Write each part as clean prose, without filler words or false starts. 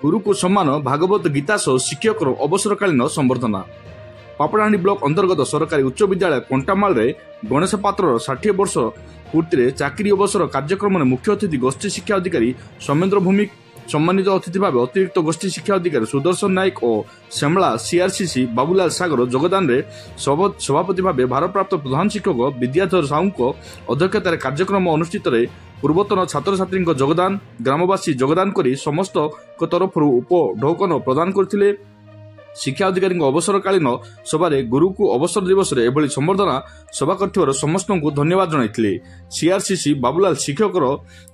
गुरु को सम्मान भागवत गीता सह शिक्षक अवसरकालीन संबर्धना। पापड़ाहांडी ब्लॉक अंतर्गत सरकारी उच्च विद्यालय कंटामाल गणेश पात्र 60 वर्ष पूर्ति चाकरी अवसर कार्यक्रम में मुख्य अतिथि गोष्ठी शिक्षा अधिकारी सौमेन्द्र भूमिक, सम्मानित अतिथि भाव अतिरिक्त गोष्ठी शिक्षा अधिकारी सुदर्शन नायक और श्यामला सीआरसीसी बाबूलाल सागर योगदान में सभापति भाव भारप्राप्त प्रधान शिक्षक विद्याधर साहू अध्यक्षतार कार्यक्रम अनुष्ठित पूर्वतन छात्र छात्री योगदान ग्रामवासी योगदान कर समस्त तरफ उपढौकन प्रदान करते। शिक्षा अधिकारी अवसरकालीन सभारे गुरु को अवसर दिवस एभली संबर्धना सभा कर समस्त को धन्यवाद जनाइथिले। सीआरसीसी बाबूलाल शिक्षक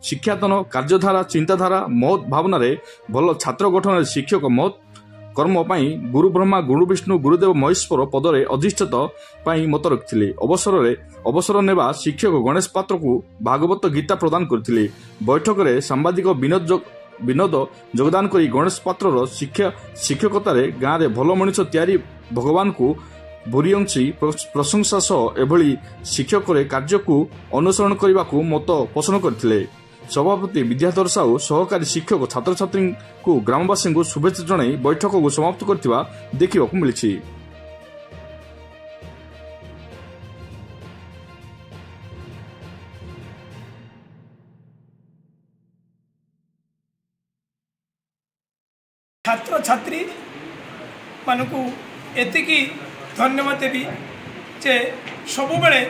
शिक्षातन कार्यधारा चिंताधारा महत् भावना भल छात्र गठन शिक्षक महत् कर्म गुरु ब्रह्मा गुरु विष्णु गुरुदेव महेश्वर पदरे अधिष्ठित मत रखिले। अवसर नेबा शिक्षक गणेश पात्र को भागवत गीता प्रदान करथिले। बैठक में सांबादिक विनोद योगदान करी गणेश पात्र शिक्षकतार गाँव में भल मनीष तैयारी भगवान को भूरियंशी प्रशंसा सह एभली शिक्षक कार्य को अनुसरण करने को मत पोषण करथिले। सभापति विद्याधर साहू सहकारी शिक्षक छात्र छात्री को ग्रामवासी को शुभेच्छा जणाई बैठक को समाप्त करथिबा देखिबाकू मिलिछि। छात्र छात्री मानकू एतिकी धन्यवाद देवी जे सबु बेले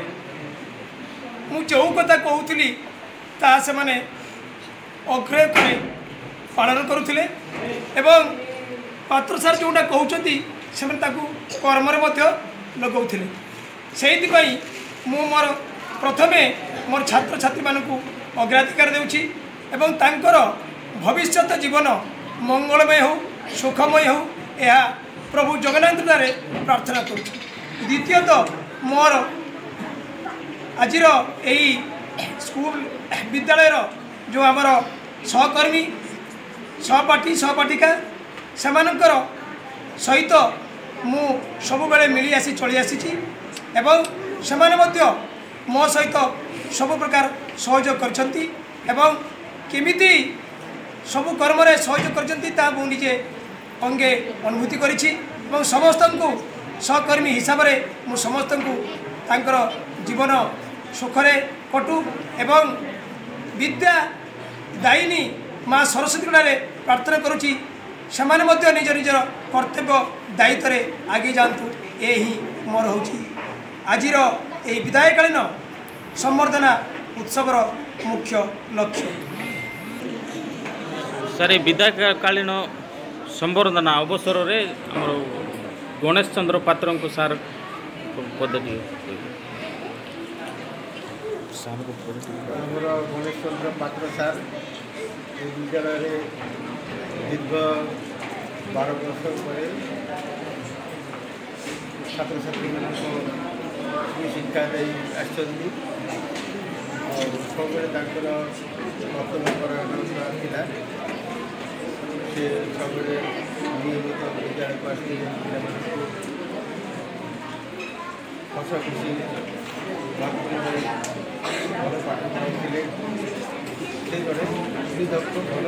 मु जो कथा कहूली ता से माने अग्रह करे पालन करुथिले एवं पात्र सार जोटा कहउछंती से माने ताकू कर्म रे मध्य लगाउथिले। सेहिति पई मु मोर प्रथमे मोर छात्र छात्री मानकू अग्राधिकार देउछि एवं तांकर भविष्यत जीवन मंगलमय हो सुखमय हो यह प्रभु जगन्नाथ द्वारे प्रार्थना करुँ। द्वितीयतः मोर आज स्कूल विद्यालय जो आमर सहकर्मी सहपाठी सहपाठिका सेमानंकर सहित मु सबु बेले मिली आसी चली आसी एवं सेमाने मध्य मो सहित सब प्रकार सहयोग करछंती एवं केमिति सबु कर्म रे सहयोग करछंती ता मु निजे अंगे अनुभूति करिछि एवं समस्त को सहकर्मी हिसाब रे मु समस्त को तांकर जीवन सुखरे कटु एवं विद्या दायिनी माँ सरस्वती गुणारे प्रार्थना करुछि सेमाने मध्य निज निजर कर्तव्य दायित्व रे आगे जातु यही मोर होछि आजिर एही विदायकालीन संबर्धना उत्सवर मुख्य लक्ष्य। सर विदायकालीन संबर्धना अवसर रे हमर गणेश चंद्र पात्र को सार पद्धति गणेश चंद्र पात्र सार विद्यालय दीर्घ 12 वर्ष पर छात्र छात्री मान शिक्षा दे आसछंती और सब वर्तमान से सब नियमित विद्यालय को आसते हस खुशी भल पाठ पढ़ाते भल